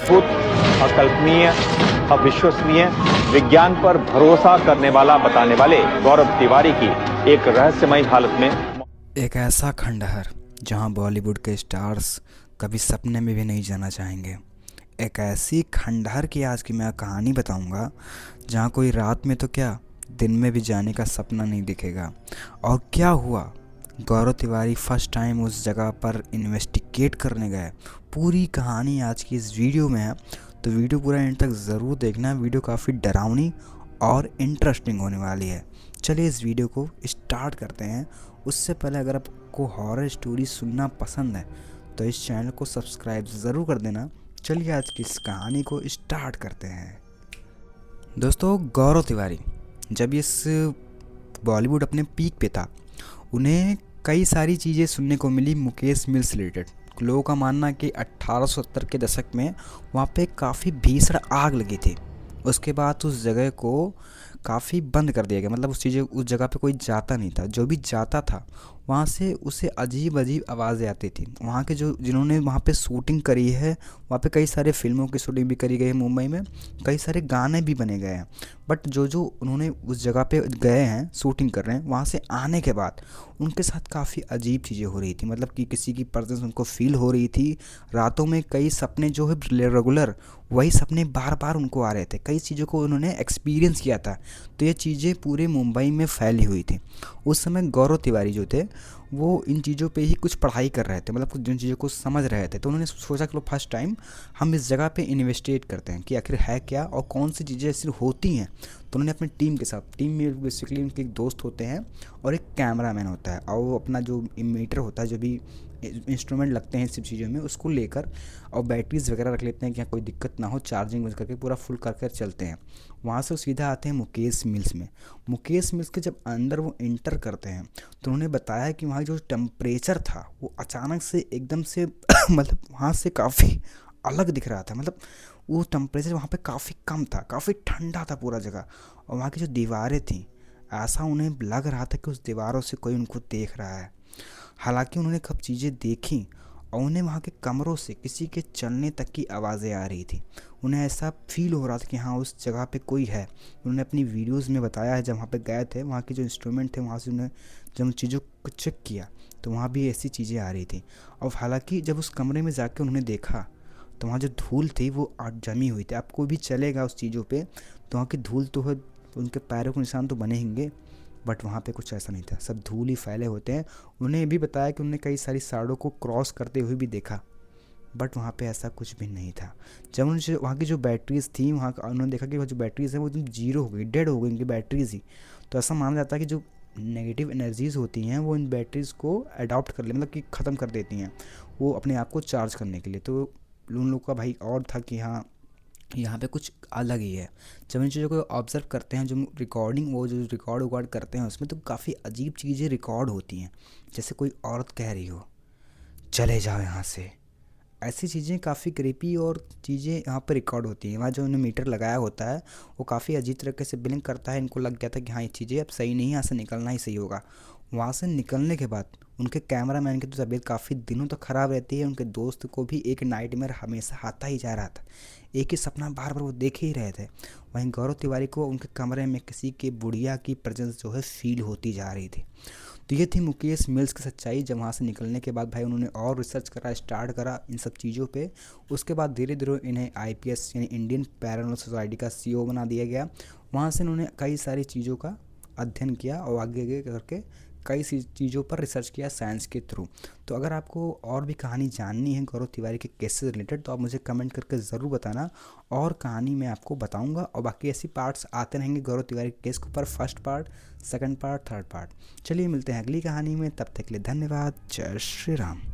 अद्भुत, अकल्पनीय, अविश्वसनीय, विज्ञान पर भरोसा करने वाला बताने वाले गौरव तिवारी की एक रहस्यमय हालत में एक ऐसा खंडहर जहां बॉलीवुड के स्टार्स कभी सपने में भी नहीं जाना चाहेंगे। एक ऐसी खंडहर की आज की मैं कहानी बताऊंगा जहां कोई रात में तो क्या दिन में भी जाने का सपना नहीं दिखेगा। और क्या हुआ, गौरव तिवारी फर्स्ट टाइम उस जगह पर इन्वेस्टिगेट करने गए। पूरी कहानी आज की इस वीडियो में है, तो वीडियो पूरा एंड तक ज़रूर देखना। वीडियो काफ़ी डरावनी और इंटरेस्टिंग होने वाली है। चलिए इस वीडियो को स्टार्ट करते हैं। उससे पहले अगर आपको हॉरर स्टोरी सुनना पसंद है तो इस चैनल को सब्सक्राइब ज़रूर कर देना। चलिए आज की इस कहानी को स्टार्ट करते हैं। दोस्तों, गौरव तिवारी जब इस बॉलीवुड अपने पीक पे था, उन्हें कई सारी चीज़ें सुनने को मिली मुकेश मिल से रिलेटेड। लोगों का मानना है कि 1870 के दशक में वहाँ पे काफ़ी भीषण आग लगी थी। उसके बाद उस जगह को काफ़ी बंद कर दिया गया, मतलब उस जगह पे कोई जाता नहीं था। जो भी जाता था वहाँ से उसे अजीब अजीब आवाज़ें आती थी। वहाँ के जिन्होंने वहाँ पे शूटिंग करी है, वहाँ पे कई सारे फिल्मों की शूटिंग भी करी गई है मुंबई में, कई सारे गाने भी बने गए हैं। बट जो उन्होंने उस जगह पे गए हैं, शूटिंग कर रहे हैं, वहाँ से आने के बाद उनके साथ काफ़ी अजीब चीज़ें हो रही थी। मतलब कि किसी की प्रेजेंस उनको फील हो रही थी। रातों में कई सपने जो है रेगुलर वही सपने बार बार उनको आ रहे थे। कई चीज़ों को उन्होंने एक्सपीरियंस किया था, तो ये चीज़ें पूरे मुंबई में फैली हुई थी। उस समय गौरव तिवारी जो थे वो इन चीज़ों पे ही कुछ पढ़ाई कर रहे थे, मतलब कुछ जिन चीज़ों को समझ रहे थे। तो उन्होंने सोचा कि लो फर्स्ट टाइम हम इस जगह पे इन्वेस्टिगेट करते हैं कि आखिर है क्या और कौन सी चीज़ें ऐसी होती हैं। तो उन्होंने अपनी टीम के साथ, टीम में बेसिकली उनके एक दोस्त होते हैं और एक कैमरामैन होता है, और वो अपना जो मीटर होता है, जो भी इंस्ट्रूमेंट लगते हैं सब चीज़ों में, उसको लेकर और बैटरीज वगैरह रख लेते हैं कि यहाँ कोई दिक्कत ना हो, चार्जिंग करके पूरा फुल कर चलते हैं। वहाँ से वो सीधा आते हैं मुकेश मिल्स में। मुकेश मिल्स के जब अंदर वो इंटर करते हैं तो उन्होंने बताया कि वहाँ जो टेम्परेचर था वो अचानक से एकदम से मतलब वहाँ से काफ़ी अलग दिख रहा था। मतलब वो टेम्परेचर वहाँ पे काफ़ी कम था, काफ़ी ठंडा था पूरा जगह। और वहाँ की जो दीवारें थीं, ऐसा उन्हें लग रहा था कि उस दीवारों से कोई उनको देख रहा है। हालांकि उन्होंने कब चीज़ें देखी और उन्हें वहाँ के कमरों से किसी के चलने तक की आवाज़ें आ रही थी। उन्हें ऐसा फील हो रहा था कि हाँ उस जगह पे कोई है। उन्होंने अपनी वीडियोस में बताया है, जब वहाँ पे गए थे, वहाँ के जो इंस्ट्रूमेंट थे वहाँ से उन्हें जब उन चीज़ों को चेक किया तो वहाँ भी ऐसी चीज़ें आ रही थी। और हालांकि जब उस कमरे में जाके उन्होंने देखा तो वहाँ जो धूल थी वो जमी हुई थी। आपको भी चलेगा उस चीज़ों पर, तो वहाँ की धूल तो है, उनके पैरों के निशान तो बने होंगे, बट वहाँ पे कुछ ऐसा नहीं था, सब धूल ही फैले होते हैं। उन्हें ये भी बताया कि उन्होंने कई सारी सड़कों को क्रॉस करते हुए भी देखा, बट वहाँ पे ऐसा कुछ भी नहीं था। जब उन्होंने वहाँ की जो बैटरीज थी, वहाँ उन्होंने देखा कि वो जो बैटरीज हैं वो एकदम जीरो हो गई, डेड हो गई उनकी बैटरीज ही। तो ऐसा माना जाता है कि जो नेगेटिव एनर्जीज़ होती हैं वो इन बैटरीज़ को अडॉप्ट कर ले, मतलब कि ख़त्म कर देती हैं वो अपने आप को चार्ज करने के लिए। तो उन लोग का भाई और था कि हाँ यहाँ पे कुछ अलग ही है। जब इन चीज़ों को ऑब्ज़र्व करते हैं, जो रिकॉर्डिंग, वो जो रिकॉर्ड करते हैं उसमें, तो काफ़ी अजीब चीज़ें रिकॉर्ड होती हैं। जैसे कोई औरत कह रही हो चले जाओ यहाँ से, ऐसी चीज़ें काफ़ी क्रीपी और चीज़ें यहाँ पर रिकॉर्ड होती हैं। वहाँ जो उन्होंने मीटर लगाया होता है वो काफ़ी अजीब तरीके से ब्लिंक करता है। इनको लग गया था कि हाँ ये चीज़ें अब सही नहीं है, यहाँ से निकलना ही सही होगा। वहाँ से निकलने के बाद उनके कैमरामैन की तो तबीयत काफ़ी दिनों तक ख़राब रहती है। उनके दोस्त को भी एक नाइटमेयर हमेशा आता ही जा रहा था, एक ही सपना बार बार वो देख ही रहे थे। वहीं गौरव तिवारी को उनके कमरे में किसी के बुढ़िया की प्रेजेंस जो है फील होती जा रही थी। तो ये थी मुकेश मिल्स की सच्चाई। जब वहाँ से निकलने के बाद भाई उन्होंने और रिसर्च करा, स्टार्ट करा इन सब चीज़ों पे। उसके बाद धीरे धीरे इन्हें IPS यानी इंडियन पैरानॉर्मल सोसाइटी का CEO बना दिया गया। वहाँ से उन्होंने कई सारी चीज़ों का अध्ययन किया और आगे आगे करके कई सी चीज़ों पर रिसर्च किया साइंस के थ्रू। तो अगर आपको और भी कहानी जाननी है गौरव तिवारी के केस से रिलेटेड तो आप मुझे कमेंट करके ज़रूर बताना, और कहानी मैं आपको बताऊंगा। और बाकी ऐसी पार्ट्स आते रहेंगे गौरव तिवारी के केस के ऊपर, first part, second part, third part. चलिए मिलते हैं अगली कहानी में, तब तक के लिए धन्यवाद। जय श्री राम।